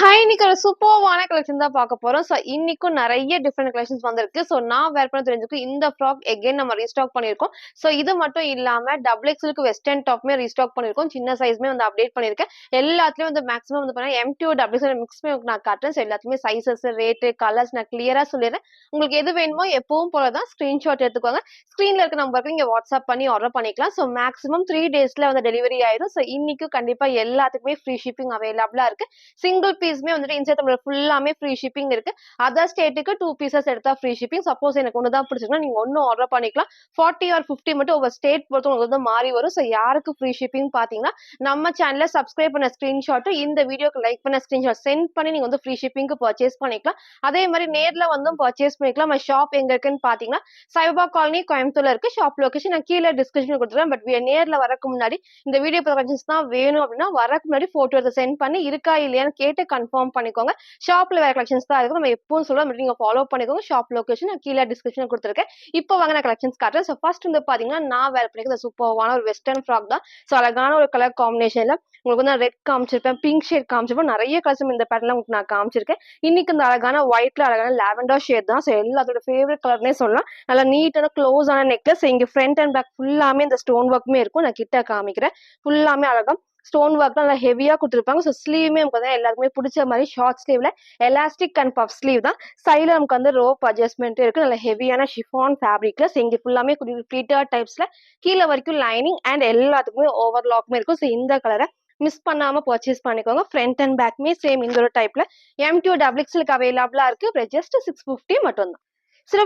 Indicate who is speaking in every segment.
Speaker 1: Hi! இன்னைக்கு ஒரு சூப்பர்வான collection தான் பார்க்க போறோம். இன்னைக்கும் நெறைய டிஃபரெண்ட் கலெக்ஷன்ஸ் வந்திருக்கு. நான் வேர் பண்ண தெரிஞ்சுக்கு இந்த ஃப்ராக் எகைன் நம்ம ரீஸ்டாக் பண்ணியிருக்கோம். இது மட்டும் இல்லாம டபுள் எக்ஸ்எல்க்கு வெஸ்டர்ன் டாப்மே ரீஸ்டாக் பண்ணியிருக்கோம். சின்ன சைஸ்மே வந்து அப்டேட் பண்ணியிருக்கேன். எல்லாத்துலயும் வந்து மேக்ஸிமம் வந்து பார்த்தீங்கன்னா, எம்2 டபுள் எக்ஸ்எல் மிக்ஸ் பண்ணி நான் காட்டுறேன். எல்லாத்துலயுமே சைஸஸ், ரேட்டு, கலர்ஸ் நான் கிளியரா சொல்லிடுறேன். உங்களுக்கு எது வேணுமோ எப்பவும் போல தான் ஸ்கிரீன்ஷாட் எடுத்துக்கோங்க. ஸ்க்ரீன்ல இருக்க நம்பருக்கு நீங்க வாட்ஸ்அப் பண்ணி ஆர்டர் பண்ணிக்கலாம். மேக்ஸிமம் 3 டேஸ்ல வந்து டெலிவரி ஆயிரும். இன்னைக்கும் கண்டிப்பா எல்லாத்துக்குமே ஃப்ரீ ஷிப்பிங் அவைலபிளா இருக்கு. சிங்கிள் பீஸ்மே வந்துட்டு இன்சைட் தமிழ் ஃபுல்லாமே ஃப்ரீ ஷிப்பிங் இருக்கு. அதர் ஸ்டேட்டுக்கு 2 பீசஸ் எடுத்தா ஃப்ரீ ஷிப்பிங். சப்போஸ் எனக்கு ஒண்ணு தான் பிடிச்சிருக்குன்னா நீங்க ஒண்ணு ஆர்டர் பண்ணிக்கலாம். 40 ஆர் 50 மட்டும் ஒவ்வொரு ஸ்டேட் பொறுத்து உங்களுக்கு வந்து மாறி வரும். யாருக்கு ஃப்ரீ ஷிப்பிங் பாத்தீங்கன்னா நம்ம சேனல்ல சப்ஸ்கிரைப் பண்ண ஸ்கிரீன்ஷாட் இந்த வீடியோக்கு லைக் பண்ண ஸ்கிரீன்ஷாட் சென்ட் பண்ணி நீங்க வந்து ஃப்ரீ ஷிப்பிங்க்கு பர்ச்சேஸ் பண்ணிக்கலாம். அதே மாதிரி நேர்ல வந்து பர்ச்சேஸ் பண்ணிக்கலாம். நம்ம ஷாப் எங்க இருக்குன்னு பாத்தீங்கன்னா சைபா காலனி கோயம்புத்தூர்ல இருக்கு. ஷாப் லொகேஷன் நான் கீழே டிஸ்கிரிப்ஷன் கொடுத்துருக்கேன். பட் நேர்ல வரக்கு முன்னாடி இந்த வீடியோ ப்ரொடக்ஷன்ஸ் தான் வேணும் அப்படின்னா வரக்கு முன்னாடி போட்டோ எடுத்து சென்ட் பண்ணி இருக்கா இல்லையான்னு கேட்டு கன்ஃபார்ம் பண்ணிக்கோங்க. ஷாப்ல வேற கலெக்ஷன்ஸ் தான் இருக்கு. நம்ம எப்பவும் சொல்லுவோம் நீங்க ஃபாலோ பண்ணிக்கோங்க. ஷாப் லொகேஷன் நான் கீழே டிஸ்கிரிப்ஷன் கொடுத்துருக்கேன். இப்போ வாங்க நான் கலெக்ஷன்ஸ் காட்டுறேன். ஃபர்ஸ்ட் வந்து பாத்தீங்கன்னா நான் வேர் பண்ணிக்கிற சூப்பர்வான ஒரு வெஸ்டர்ன் ஃப்ராக் தான். அழகான ஒரு கலர் காம்பினேஷன்ல உங்களுக்கு வந்து ரெட் காமிச்சிருப்பேன், பிங்க் ஷேட் காமிச்சிருப்பேன், நிறைய கலர்ஸ் இந்த பேட்டர்ல உங்களுக்கு நான் காமிச்சிருக்கேன். இன்னைக்கு இந்த அழகான ஒயிட்ல அழகான லாவெண்டர் ஷேட் தான். எல்லாத்தோட ஃபேவரட் கலர்னே சொல்லலாம். நல்லா நீட்டான க்ளோஸ் ஆன நெக்லஸ். இங்க ஃப்ரண்ட் அண்ட் பேக் ஃபுல்லாமே இந்த ஸ்டோன் ஒர்க்குமே இருக்கும். நான் கிட்ட காமிக்கிறேன். ஃபுல்லாமே அழகா ஸ்டோன் ஒர்க் நல்லா ஹெவியா கொடுத்துருப்பாங்க. ஸ்லீவுமே நமக்கு எல்லாருக்குமே பிடிச்ச மாதிரி ஷார்ட் ஸ்லீவ்ல எலாஸ்டிக் அண்ட் பஃப் ஸ்லீவ் தான். சைடுல நமக்கு வந்து ரோப் அட்ஜஸ்ட்மெண்ட் இருக்கு. நல்ல ஹெவியான ஷிஃபான் ஃபேப்ரிக்ல இங்க ஃபுல்லாமே ஃபிளீட்டர் டைப்ஸ்ல கீழே வரைக்கும் லைனிங் அண்ட் எல்லாத்துக்குமே ஓவர்லாக்குமே இருக்கும். இந்த கலரை மிஸ் பண்ணாம பர்ச்சேஸ் பண்ணிக்கோங்க. ஃப்ரண்ட் அண்ட் பேக்மே சேம் இந்த ஒரு டைப்ல M2 டபுள் எக்ஸ்எல்க்கு அவைலபிளா இருக்கு. ஜஸ்ட் 650 மட்டும் தான்.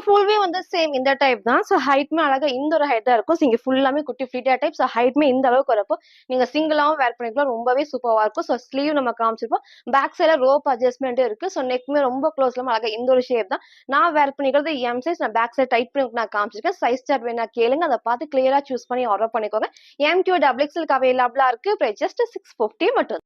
Speaker 1: ஃபுல்வே வந்து சேம் இந்த டைப் தான். ஹைட்மே அழகா இந்த ஒரு ஹைட் தான் இருக்கும். இங்க ஃபுல்லாமே குட்டி ஃபிட்டா டைப். ஹைட்மே இந்த அளவுக்கு வரப்போ நீங்க சிங்கிளாவும் வேர் பண்ணிக்கலாம். ரொம்பவே சூப்பரா இருக்கும். ஸ்லீவ் நம்ம காமிச்சிருப்போம். பேக் சைட்ல ரோப் அட்ஜஸ்ட்மெண்ட் இருக்கு. நெக்மே ரொம்ப க்ளோஸ்ல அழகா இந்த ஒரு ஷேப் தான். நான் வேர் பண்ணிக்கிறது எம் சைஸ். நான் பேக் சைட் டைட் பண்ணி நான் காமிச்சிருக்கேன். சைஸ் சார்ட் வேணா கேளுங்க. அதை பார்த்து கிளியரா சூஸ் பண்ணி ஆர்டர் பண்ணிக்கோங்க. M2 டபுள் எக்ஸ்எல்க்கு அவைலபிளா இருக்கு. ஜஸ்ட் 650 மட்டும்.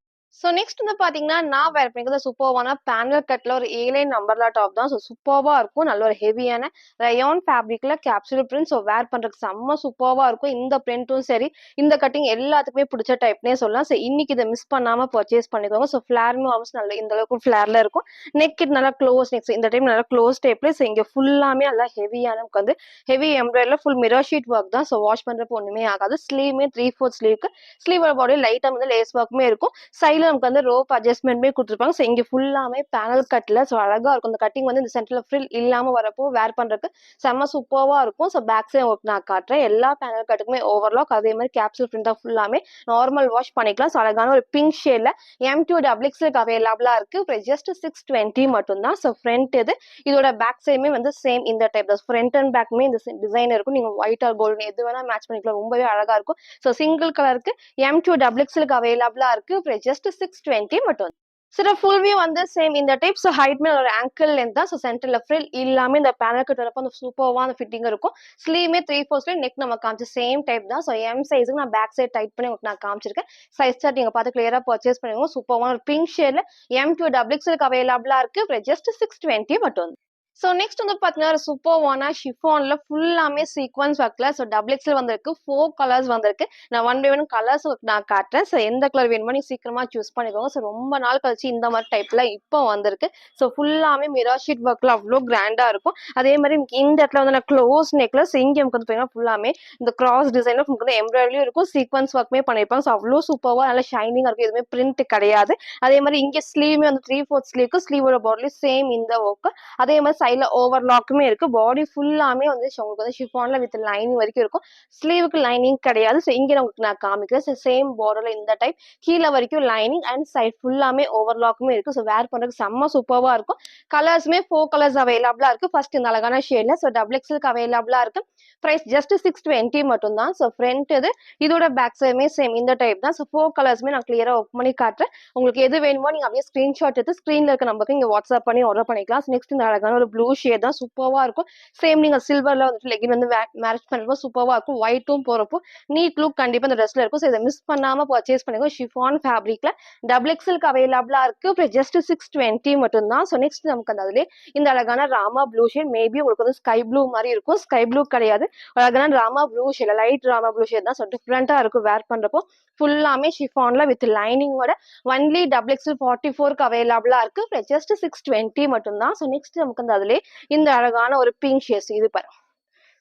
Speaker 1: நெக்ஸ்ட் வந்து பாத்தீங்கன்னா நான் வேர் பண்ணிக்கிறது சூப்பர்வான பேனல் கட்ல ஒரு ஏலைன் நம்பர்லா டாப் தான். சூப்பர்வா இருக்கும். நல்ல ஒரு ஹெவியான ரயான் ஃபேப்ரிக்ல கேப்சூல் பிரிண்ட். வேர் பண்றதுக்கு செம்ம சூப்பர்வா இருக்கும். இந்த பிரிண்ட்டும் சரி, இந்த கட்டிங் எல்லாத்துக்குமே பிடிச்ச டைப்னே சொல்லலாம். இன்னைக்கு இதை மிஸ் பண்ணாம பர்ச்சேஸ் பண்ணிக்கோங்க. ஃபிளார்மே ஆல்மோஸ்ட் நல்ல இந்த அளவுக்கு ஃபிளார்ல இருக்கும். நெக் நல்லா க்ளோஸ் நெக்ஸ்ட் இந்த டைம் நல்லா க்ளோஸ் டைப்ல. இங்க ஃபுல்லாமே நல்லா ஹெவியான நமக்கு வந்து ஹெவி எம்ப்ராய்டரில ஃபுல் மிரர் ஷீட் ஒர்க் தான். வாஷ் பண்றப்போ ஒண்ணுமே ஆகாது. ஸ்லீவ்மே 3/4 ஸ்லீவ்க்கு ஸ்லீவோட பாடி லைட்டா வந்து லேஸ் ஒர்க்குமே இருக்கும். சைட்ல நமக்கு வந்து ரோப் அட்ஜஸ்ட்மெண்ட்மே கொடுத்துருப்பாங்க. இங்க ஃபுல்லாமே பேனல் கட்ல அழகா இருக்கும். இந்த கட்டிங் வந்து இந்த சென்டர்ல ஃப்ரில் இல்லாம வரப்போ வேர் பண்றதுக்கு செம்ம சூப்பர்வா இருக்கும். பேக் சைட் ஒர்க் நான் காட்டுறேன். எல்லா பேனல் கட்டுக்குமே ஓவர்லாக். அதே மாதிரி கேப்சூல் பிரிண்டா ஃபுல்லாமே நார்மல் வாஷ் பண்ணிக்கலாம். அழகான ஒரு பிங்க் ஷேட்ல M2 டபுள் எக்ஸ்எல்க்கு அவைலபிளா இருக்கு. ஜஸ்ட் 620 மட்டும் தான். ஃப்ரண்ட் இதோட பேக் சைடுமே வந்து சேம் இந்த டைப் தான். ஃப்ரண்ட் அண்ட் பேக்மே இந்த டிசைன் இருக்கும். நீங்க ஒயிட் ஆர் கோல்டு எது வேணா மேட்ச் பண்ணிக்கலாம். ரொம்பவே அழகா இருக்கும். சிங்கிள் கலருக்கு M2 டபுள் எக்ஸ்எல்க்கு அவைலபிளா இருக்கு. ஜஸ்ட் 620 மட்டும். ஃபுல் வியூ வந்து சேம் இந்த டைப். ஹைட்மே ஒரு ஆங்கிள் லென்த் தான். சென்டர்ல ஃப்ரில் இல்லாம இந்த பேனல் கட் வரப்போ அந்த சூப்பர்வா அந்த ஃபிட்டிங் இருக்கும். ஸ்லீவ்மே 3/4 ஸ்லீவ். நெக் நம்ம காமிச்ச சேம் டைப் தான். எம் சைஸுக்கு நான் பேக் சைட் டைட் பண்ணி உங்களுக்கு நான் காமிச்சிருக்கேன். சைஸ் சார்ட் நீங்க பார்த்து கிளியரா பர்ச்சேஸ் பண்ணுங்க. சூப்பர்வான ஒரு பிங்க் ஷேட்ல M2 டபுள் எக்ஸ்எல்க்கு அவைலபிளா இருக்கு. ஜஸ்ட் 620 மட்டும். நெக்ஸ்ட் வந்து பாத்தீங்கன்னா சூப்பர்வான ஷிஃபான்ல ஃபுல்லாமே சீக்வன்ஸ் ஒர்க்ல டபுள் எக்ஸ்எல் வந்திருக்கு. 4 கலர்ஸ் வந்திருக்கு. நான் ஒன் பை ஒன் கலர்ஸ் நான் காட்டுறேன். எந்த கலர் வேணுமோ நீங்க சீக்கிரமா சூஸ் பண்ணிக்கோங்க. ரொம்ப நாள் கழிச்சு இந்த மாதிரி டைப்ல இப்போ வந்திருக்கு. ஃபுல்லாமே மிரர் ஷீட் ஒர்க்ல அவ்வளோ கிராண்டா இருக்கும். அதே மாதிரி இந்த இடத்துல வந்து க்ளோஸ் நெக்லஸ் இங்க நமக்கு வந்து பாத்தீங்கன்னா ஃபுல்லாமே இந்த கிராஸ் டிசைன்ல நமக்கு வந்து எம்ப்ராய்டரியும் இருக்கும். சீக்வன்ஸ் ஒர்க்குமே பண்ணிருப்பாங்க. அவ்வளோ சூப்பர்வா நல்லா ஷைனிங்கா இருக்கும். எதுவுமே பிரிண்ட் கிடையாது. அதே மாதிரி இங்க ஸ்லீவ்மே வந்து 3/4 ஸ்லீவ்க்கு ஸ்லீவோட பாடிலையும் சேம் இந்த ஒர்க். அதே மாதிரி சைட்ல ஓவர்லாக்குமே இருக்கு. பாடி ஃபுல்லாமே வந்து உங்களுக்கு வந்து ஷிஃபான்ல வித் லைனிங் வரைக்கும் இருக்கும். ஸ்லீவுக்கு லைனிங் கிடையாது. இங்க உங்களுக்கு நான் காமிக்கிறேன். சேம் பார்டர்ல இந்த டைப் கீழே வரைக்கும் லைனிங் அண்ட் சைட் ஃபுல்லாமே ஓவர்லாக்குமே இருக்கு. வேர் பண்றதுக்கு செம்ம சூப்பர்வா இருக்கும். கலர்ஸ்மே 4 கலர்ஸ் அவைலபிளா இருக்கு. ஃபர்ஸ்ட் இந்த அழகான ஷேட்ல டபுள் எக்ஸ்எல்க்கு அவைலபிளா இருக்கு. பிரைஸ் ஜஸ்ட் 620 மட்டும் தான். ஃப்ரண்ட் இதோட பேக் சைடுமே சேம் இந்த டைப் தான். 4 கலர்ஸ்மே நான் கிளியரா ஒர்க் பண்ணி காட்டுறேன். உங்களுக்கு எது வேணுமோ நீங்க அப்படியே ஸ்கிரீன்ஷாட் எடுத்து ஸ்கிரீன்ல இருக்க நம்பருக்கு நீங்க வாட்ஸ்அப் பண்ணி ஆர்டர் பண்ணிக்கலாம். நெக்ஸ்ட் இந்த அழகான ஒரு ப்ளூ ஷேட் தான், சூப்பர்வா இருக்கும். சேம் நீங்க சில்வர்ல வந்துட்டு லெகின் வந்து மேட்ச் பண்றப்போ சூப்பர்வா இருக்கும். ஒயிட்டும் போறப்போ நீட் லுக் கண்டிப்பா இந்த ட்ரெஸ்ல இருக்கும். ஸோ இதை மிஸ் பண்ணாம பர்ச்சேஸ் பண்ணுங்க. ஷிஃபான் ஃபேப்ரிக்ல டபுள் எக்ஸ்எல்க்கு அவைலபிளா இருக்கு. ஜஸ்ட் 620 மட்டும் தான். ஸோ நெக்ஸ்ட் நமக்கு அந்த அதுல இந்த அழகான ராமா ப்ளூ ஷேட், மேபி உங்களுக்கு வந்து ஸ்கை ப்ளூ மாதிரி இருக்கும். ஸ்கை ப்ளூ கிடையாது, அழகான Rama blue shade, light Rama blue shade தான். ஸோ டிஃப்ரெண்டா இருக்கும் வேர் பண்றப்போ. ஃபுல்லாமே ஷிஃபான்ல வித் லைனிங்கோட ஒன்லி டபுள் எக்ஸ்எல் 44க்கு அவைலபிளா இருக்கு. ஜஸ்ட் 620 மட்டும் தான். ஸோ நெக்ஸ்ட் நமக்கு அந்த அதுல இந்த அழகான ஒரு பிங்க் ஷேட்ஸ், இது பாருங்க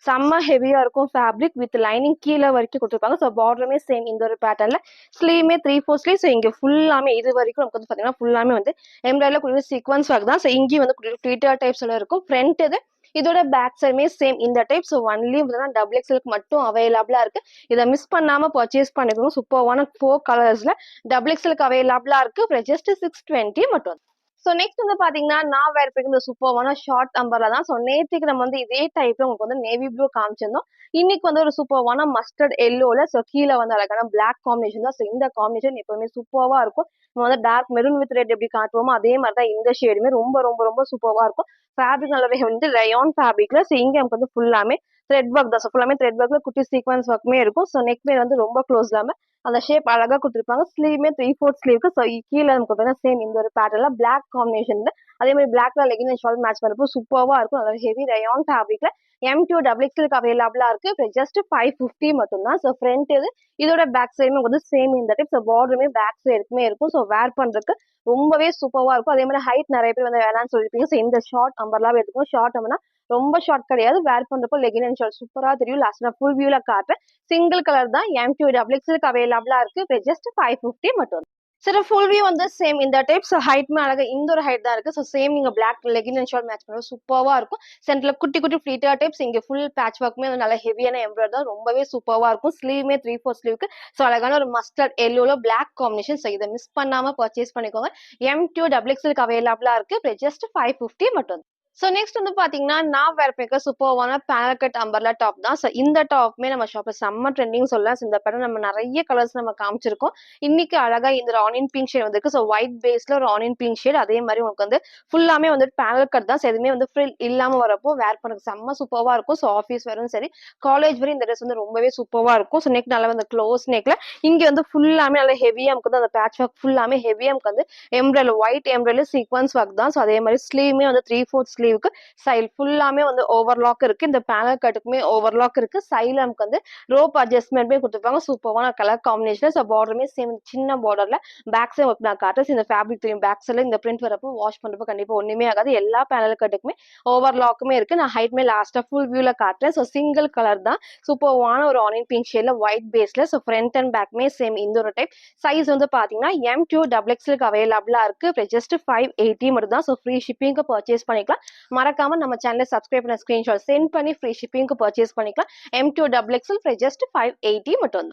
Speaker 1: செம்ம ஹெவியா இருக்கும். ஃபேப்ரிக் வித் லைனிங் கீழே வரைக்கும் கொடுத்துருப்பாங்க. ஸோ பார்டருமே சேம் இந்த ஒரு பேட்டர்ல, ஸ்லீவுமே 3/4 ஸ்லீவ். ஸோ இங்க ஃபுல்லாமே இது வரைக்கும் நமக்கு வந்து பாத்தீங்கன்னா ஃபுல்லாமே வந்து எம்ப்ராய்டரில கொடுக்குற சீக்வன்ஸ் ஒர்க் தான். ஸோ இங்கேயும் வந்து ட்விட்டர் டைப்ஸ்ல இருக்கும். ஃப்ரண்ட் இது, இதோட பேக் சைடுமே சேம் இந்த டைப். ஸோ ஒன்லி டபுள் எக்ஸ்எல்க்கு மட்டும் அவைலபிளா இருக்கு. இதை மிஸ் பண்ணாம பர்ச்சேஸ் பண்ணிக்கணும். சூப்பர்வான 4 கலர்ஸ்ல டபுள் எக்ஸ்எல்க்கு அவைலபிளா இருக்கு. ஜஸ்ட் 620 மட்டும். ஸோ நெக்ஸ்ட் வந்து பாத்தீங்கன்னா நான் வேர் பண்ணிருக்க இந்த சூப்பர்வான ஷார்ட் அம்பர்லா தான். ஸோ நேற்றுக்கு நம்ம வந்து இதே டைப்ல உங்களுக்கு வந்து நேவி ப்ளூ காமிச்சிருந்தோம். இன்னைக்கு வந்து ஒரு சூப்பர்வான மஸ்டர்ட் எல்லோல, ஸோ கீழே வந்து அழகான பிளாக் காம்பினேஷன் தான். ஸோ இந்த காம்பினேஷன் எப்பவுமே சூப்பர்வா இருக்கும். நம்ம வந்து டார்க் மெரூன் வித் ரெட் எப்படி காட்டுவோமோ அதே மாதிரி தான் இந்த ஷேடுமே ரொம்ப ரொம்ப ரொம்ப சூப்பர்வா இருக்கும். ஃபேப்ரிக் நல்லாவே வந்து ரயான் ஃபேப்ரிக்ல. ஸோ இங்க நமக்கு வந்து ஃபுல்லாமே த்ரெட் ஒர்க் தான். ஸோ ஃபுல்லாமே த்ரெட் ஒர்க்ல குட்டி சீக்வன்ஸ் ஒர்க்குமே இருக்கும். ஸோ நெக் மேல வந்து ரொம்ப க்ளோஸ் இல்லாம அந்த ஷேப் அழகா கொடுத்துருப்பாங்க. ஸ்லீவ்மே 3/4 ஸ்லீவ்க்கு. ஸோ கீழே நமக்கு பார்த்தீங்கன்னா சேம் இந்த ஒரு பேட்டர்ல பிளாக் காம்பினேஷன்ல அதே மாதிரி பிளாக்ல லெகின் அண்ட் ஷால் மேட்ச் பண்றப்போ சூப்பர்வா இருக்கும். அதாவது ஹெவி ரயான் ஃபேப்ரிக்ல M2 டபுள் எக்ஸ்எல்க்கு அவைலபிளா இருக்கு. ஜஸ்ட் 550 மட்டும் தான். ஸோ ஃப்ரண்ட் இது, இதோட பேக் சைடுமே வந்து சேம் இந்த டைப். ஸோ பார்டருமே பேக் சைடுக்குமே இருக்கும். ஸோ வேர் பண்றதுக்கு ரொம்பவே சூப்பர்வா இருக்கும். அதே மாதிரி ஹைட் நிறைய பேர் வந்து வேணாம்னு சொல்லிருப்பீங்க. ஸோ இந்த ஷார்ட் அம்பர்லாம் எடுத்துக்கும். ஷார்ட் அம்பர்னா ரொம்ப ஷார்ட் கிடையாது. வேர் பண்றப்போ லெகின் அண்ட் ஷால் சூப்பரா தெரியும். லாஸ்ட் நான் ஃபுல் வியூல காட்டுறேன். சிங்கிள் கலர் தான். M2 டபுள் எக்ஸ்எல்க்கு அவைலபிளா இருக்கு. ஜஸ்ட் 550 மட்டும். சரி, ஃபுல் வியூ வந்து சேம் இந்த டைப். ஸோ ஹைட்மே அழகா இந்த ஒரு ஹைட் தான் இருக்கு. ஸோ சேம் நீங்க black legging and short match பண்ணுறது சூப்பர்வா இருக்கும். சென்டர்ல குட்டி குட்டி ஃபிளீட்டர் டைப்ஸ், இங்க ஃபுல் பேட்ச் ஒர்க்குமே வந்து நல்ல ஹெவியான எம்ப்ராய்டரி தான். ரொம்பவே சூப்பர்வா இருக்கும். ஸ்லீவ்மே 3/4 ஸ்லீவ்க்கு. ஸோ அழகான ஒரு மஸ்டர்ட் எல்லோல பிளாக் காம்பினேஷன். ஸோ இதை மிஸ் பண்ணாம பர்ச்சேஸ் பண்ணிக்கோங்க. M2 டபுள் எக்ஸ்எல்க்கு அவைலபிளா இருக்கு. ஜஸ்ட் 550 மட்டும். ஸோ நெக்ஸ்ட் வந்து பாத்தீங்கன்னா நான் வேர் பண்ணிருக்க சூப்பர்வான பேனல் கட் அம்பர்லா டாப் தான். ஸோ இந்த டாப்மே நம்ம ஷாப்ல செம்ம ட்ரெண்டிங் சொல்லலாம். இந்த பேட்டர்ன் நம்ம நிறைய கலர்ஸ் நம்ம காமிச்சிருக்கோம். இன்னைக்கு அழகா இந்த ஆனியன் பிங்க் ஷேட் வந்திருக்கு. ஸோ ஒயிட் பேஸ்ல ஒரு ஆனியன் பிங்க் ஷேட், அதே மாதிரி உங்களுக்கு வந்து ஃபுல்லாமே வந்து பேனல் கட் தான். ஸோ எதுவுமே வந்து ஃப்ரில் இல்லாம வரப்போ வேர் பண்ணுறது செம்ம சூப்பர்வா இருக்கும். ஸோ ஆஃபீஸ் வரும் சரி, காலேஜ் வரை இந்த ட்ரெஸ் வந்து ரொம்பவே சூப்பர்வா இருக்கும். ஸோ நெக் நல்லா வந்து க்ளோஸ் நெக்ல இங்க வந்து ஃபுல்லாமே நல்லா ஹெவியா நமக்கு வந்து அந்த பேட்ச் ஒர்க் ஃபுல்லாமே ஹெவியா நமக்கு வந்து embroidery white embroidery sequence work தான். ஸோ அதே மாதிரி ஸ்லீவ்மே வந்து 3/4 ஸ்லீவுக்கு சைல் ஃபுல்லாமே வந்து ஓவர்லாக் இருக்கு. இந்த பேனல் கட்டுக்குமே ஓவர்லாக் இருக்கு. சைல நமக்கு வந்து ரோப் அட்ஜஸ்ட்மெண்ட்மே கொடுத்துருப்பாங்க. சூப்பரான கலர் காம்பினேஷன். ஸோ பார்டருமே சேம் சின்ன பார்டர்ல பேக் சைட் ஒர்க் நான் காட்டுறேன். இந்த ஃபேப்ரிக் தெரியும் பேக் சைட்ல இந்த பிரிண்ட் வரப்போ வாஷ் பண்றப்போ கண்டிப்பா ஒண்ணுமே ஆகாது. எல்லா பேனல் கட்டுக்குமே ஓவர்லாக்குமே இருக்கு. நான் ஹைட்மே லாஸ்டா ஃபுல் வியூல காட்டுறேன். ஸோ சிங்கிள் கலர் தான். சூப்பரான ஒரு ஆனியன் பிங்க் ஷேட்ல ஒயிட் பேஸ்ல. ஸோ ஃப்ரண்ட் அண்ட் பேக்மே சேம் இந்த ஒரு டைப். சைஸ் வந்து பாத்தீங்கன்னா M2 டபுள் எக்ஸ்எல்க்கு அவைலபிளா இருக்கு. ஜஸ்ட் 580 மட்டும் தான். ஸோ ஃப்ரீ ஷிப்பிங்க்கு பர்ச்சேஸ் பண்ணிக்கலாம். மறக்காம நம்ம சேனலை சப்ஸ்கிரைப் பண்ண ஸ்கிரீன்ஷாட் சென்ட் பண்ணி ஃப்ரீ ஷிப்பிங்க்கு பர்ச்சேஸ் பண்ணிக்கலாம். M2 டபுள் எக்ஸ்எல் ஜஸ்ட் 580 மட்டும்.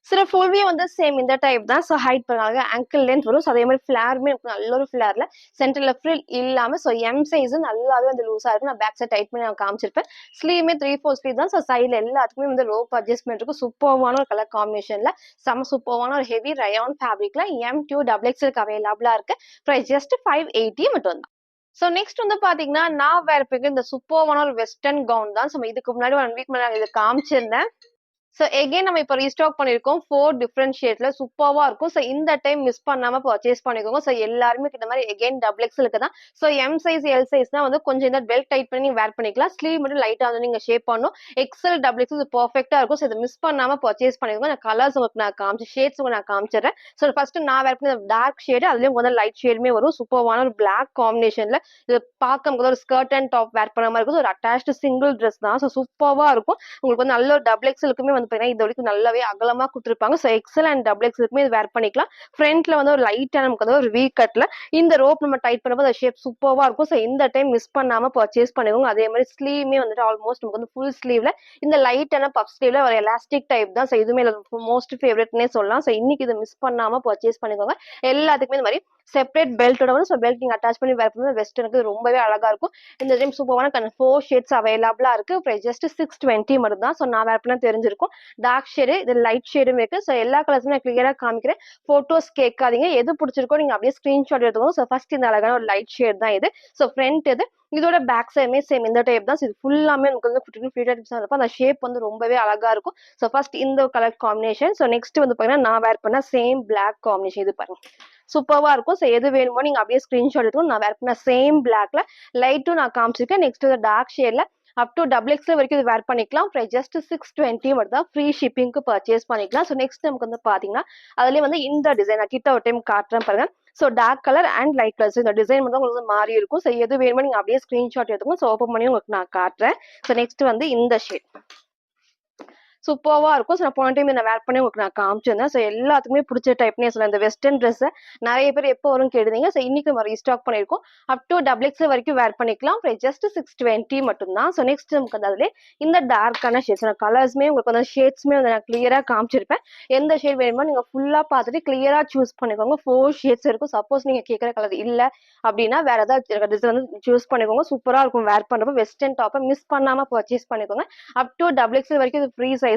Speaker 1: சில ஃபுல்வே வந்து சேம் இந்த டைப் தான். ஸோ ஹைட் பண்ணாங்க ஆங்கிள் லென்த் வரும். ஸோ அதே மாதிரி ஃபிளாருமே நல்ல ஒரு ஃபிளார்ல சென்டர்ல ஃப்ரில் இல்லாம. ஸோ எம் சைஸ் நல்லாவே வந்து லூஸா இருக்கு. நான் பேக் சைட் டைட் பண்ணி நான் காமிச்சிருப்பேன். ஸ்லீவ்மே 3/4 ஸ்லீவ் தான். ஸோ சைட்ல எல்லாத்துக்குமே வந்து ரோப் அட்ஜஸ்ட்மெண்ட் இருக்கும். சூப்பர்வான ஒரு கலர் காம்பினேஷன்ல செம சூப்பர்வான ஒரு ஹெவி ரயான் ஃபேப்ரிக்ல M2 டபுள் எக்ஸ்எல்க்கு அவைலபிளா இருக்கு. ப்ரைஸ் ஜஸ்ட் 580 மட்டும் தான். ஸோ நெக்ஸ்ட் வந்து பாத்தீங்கன்னா நான் வேர் பண்ணிருக்க இந்த சூப்பர்வான ஒரு வெஸ்டர்ன் கவுன் தான். ஸோ இதுக்கு முன்னாடி 1 வீக் முன்னாடி இதை காமிச்சிருந்தேன். ஸோ எகைன் நம்ம இப்போ ரீஸ்டாக் பண்ணியிருக்கோம். 4 டிஃப்ரெண்ட் ஷேட்ல சூப்பர்வா இருக்கும். ஸோ இந்த டைம் மிஸ் பண்ணாம பர்ச்சேஸ் பண்ணிக்கோங்க. ஸோ எல்லாருமே இந்த மாதிரி எகைன் டபுள் எக்ஸ்எலுக்கு தான். ஸோ எம் சைஸ் எல் சைஸ்னா வந்து கொஞ்சம் இந்த பெல்ட் டைட் பண்ணி வேர் பண்ணிக்கலாம். ஸ்லீவ் மட்டும் லைட்டா வந்து நீங்க ஷேப் பண்ணும். எக்ஸ்எல் டபுள் எக்ஸ்எல் பர்ஃபெக்டா இருக்கும். ஸோ இதை மிஸ் பண்ணாம பர்ச்சேஸ் பண்ணிக்கோங்க. நான் கலர்ஸ் உங்களுக்கு நான் காமிச்சு ஷேட்ஸ் நான் காமிச்சிடுறேன். ஸோ ஃபர்ஸ்ட் நான் வேர் பண்ண டார்க் ஷேடு, அதுலயும் வந்து லைட் ஷேடுமே வரும். சூப்பர்வான ஒரு பிளாக் காம்பினேஷன்ல இது பார்க்கும் போது ஒரு ஸ்கர்ட் அண்ட் டாப் வேர் பண்ண மாதிரி இருக்கும். ஒரு அட்டாச்டு சிங்கிள் ட்ரெஸ் தான். ஸோ சூப்பர்வா இருக்கும். உங்களுக்கு வந்து நல்ல ஒரு டபுள் எக்ஸ்எலுக்குமே வந்து இது வரைக்கும் நல்லாவே அகலமா கொடுத்துருப்பாங்க. ஸோ எக்ஸ்எல் அண்ட் டபுள் எக்ஸ்எலுக்குமே இது வேர் பண்ணிக்கலாம். ஃப்ரண்ட்ல வந்து ஒரு லைட்டா நமக்கு வந்து ஒரு வி கட்ல இந்த ரோப் நம்ம டைட் பண்ணும்போது ஷேப் சூப்பர்வா இருக்கும். ஸோ இந்த டைம் மிஸ் பண்ணாம பர்ச்சேஸ் பண்ணிக்கோங்க. அதே மாதிரி ஸ்லீவ்மே வந்துட்டு ஆல்மோஸ்ட் நமக்கு வந்து ஃபுல் ஸ்லீவ்ல இந்த லைட்டான பஃப் ஸ்லீவ்ல ஒரு எலாஸ்டிக் டைப் தான். ஸோ இதுவுமே மோஸ்ட் ஃபேவரட்னே சொல்லலாம். ஸோ இன்னைக்கு இதை மிஸ் பண்ணாம பர்ச்சேஸ் பண்ணிக்கோங்க. எல்லாத்துக்குமே இந்த மாதிரி செப்பரேட் பெல்ட்டோட வந்து ஸோ பெல்ட் நீங்க அட்டாச் பண்ணி வேர் பண்ணும்போது வெஸ்டர்னுக்கு ரொம்பவே அழகா இருக்கும். இந்த டைம் சூப்பரான 4 ஷேட்ஸ் அவைலபிளா இருக்கு. ப்ரைஸ் ஜஸ்ட் 620 மட்டும் தான். ஸோ நான் வேர் பண்ண தெரிஞ்சிருக்கும். இருக்கும். டார்க் ஷேடு, இது லைட் ஷேடும் இருக்கு. ஸோ எல்லா கலர்ஸுமே நான் கிளியரா காமிக்கிறேன். ஃபோட்டோஸ் கேட்காதீங்க. எது பிடிச்சிருக்கோ நீங்க அப்படியே ஸ்கிரீன்ஷாட் எடுத்துக்கோங்க. ஸோ ஃபர்ஸ்ட் இந்த அழகான ஒரு லைட் ஷேட் தான் இது. ஸோ ஃப்ரண்ட் இது. இதோட பேக் சைடுமே சேம் இந்த டைப் தான். இது ஃபுல்லாமே உங்களுக்கு வந்து குட்டி ஃபிளீட்டட் டிப்ஸ் தான் இருக்கும். அந்த ஷேப் வந்து ரொம்பவே அழகா இருக்கும். ஸோ ஃபர்ஸ்ட் இந்த கலர் காம்பினேஷன். ஸோ நெக்ஸ்ட் வந்து பாத்தீங்கன்னா நான் வேர் பண்ண சேம் பிளாக் காம்பினேஷன். இது பாருங்க சூப்பர்வா இருக்கும். ஸோ எது வேணுமோ நீங்க அப்படியே ஸ்கிரீன்ஷாட் எடுத்துக்கணும். நான் வேர் பண்ண சேம் பிளாக்ல லைட்டும் நான் காமிச்சிருக்கேன். நெக்ஸ்ட் டார்க் ஷேட்ல அப் டு டபுள் எக்ஸ்எல் வரைக்கும் இது வேர் பண்ணிக்கலாம். ஜஸ்ட் 620 மட்டும் தான் ஃப்ரீ ஷிப்பிங்க்கு பர்ச்சேஸ் பண்ணிக்கலாம். ஸோ நெக்ஸ்ட் நமக்கு வந்து பாத்தீங்கன்னா அதுலயே வந்து இந்த டிசைன் நான் கிட்ட ஒரு டைம் காட்டுறேன் பாருங்க. So dark colour and light colour இந்த டிசைன் வந்து உங்களுக்கு மாறி இருக்கும். ஸோ எது வேணுமோ நீங்க அப்படியே ஸ்கிரீன்ஷாட் எடுத்துக்கோங்க. ஸோ ஓப்பன் பண்ணி உங்களுக்கு நான் காட்டுறேன். ஸோ நெக்ஸ்ட் வந்து இந்த ஷேட் சூப்பர்வா இருக்கும். ஸோ நான் போன டைம் நான் வேர் பண்ணி உங்களுக்கு நான் காமிச்சிருந்தேன். ஸோ எல்லாத்துக்குமே பிடிச்ச டைப்னே சொல்லலாம். இந்த வெஸ்டர்ன் ட்ரெஸ் நிறைய பேர் எப்போ வரும் கேடுதீங்க. ஸோ இன்னைக்கு நம்ம ரீஸ்டாக் பண்ணியிருக்கோம். அப் டு டபுள் எக்ஸ்எல் வரைக்கும் வேர் பண்ணிக்கலாம். ஜஸ்ட் 620 மட்டும் தான். ஸோ நெக்ஸ்ட் நமக்கு வந்து அதுல இந்த டார்க்கான ஷேட்ஸ் கலர்ஸ்மே உங்களுக்கு வந்து ஷேட்ஸ்மே வந்து நான் கிளியரா காமிச்சிருப்பேன். எந்த ஷேட் வேணுமோ நீங்க ஃபுல்லா பார்த்துட்டு கிளியரா சூஸ் பண்ணிக்கோங்க. 4 ஷேட்ஸ் இருக்கும். சப்போஸ் நீங்க கேட்குற கலர் இல்ல அப்படின்னா வேற ஏதாவது டிசைன் வந்து சூஸ் பண்ணிக்கோங்க. சூப்பரா இருக்கும் வேர் பண்றப்ப. வெஸ்டர்ன் டாப்பை மிஸ் பண்ணாம பர்ச்சேஸ் பண்ணிக்கோங்க. அப் டு டபுள் எக்ஸ்எல் வரைக்கும் இது ஃப்ரீ சைஸ்.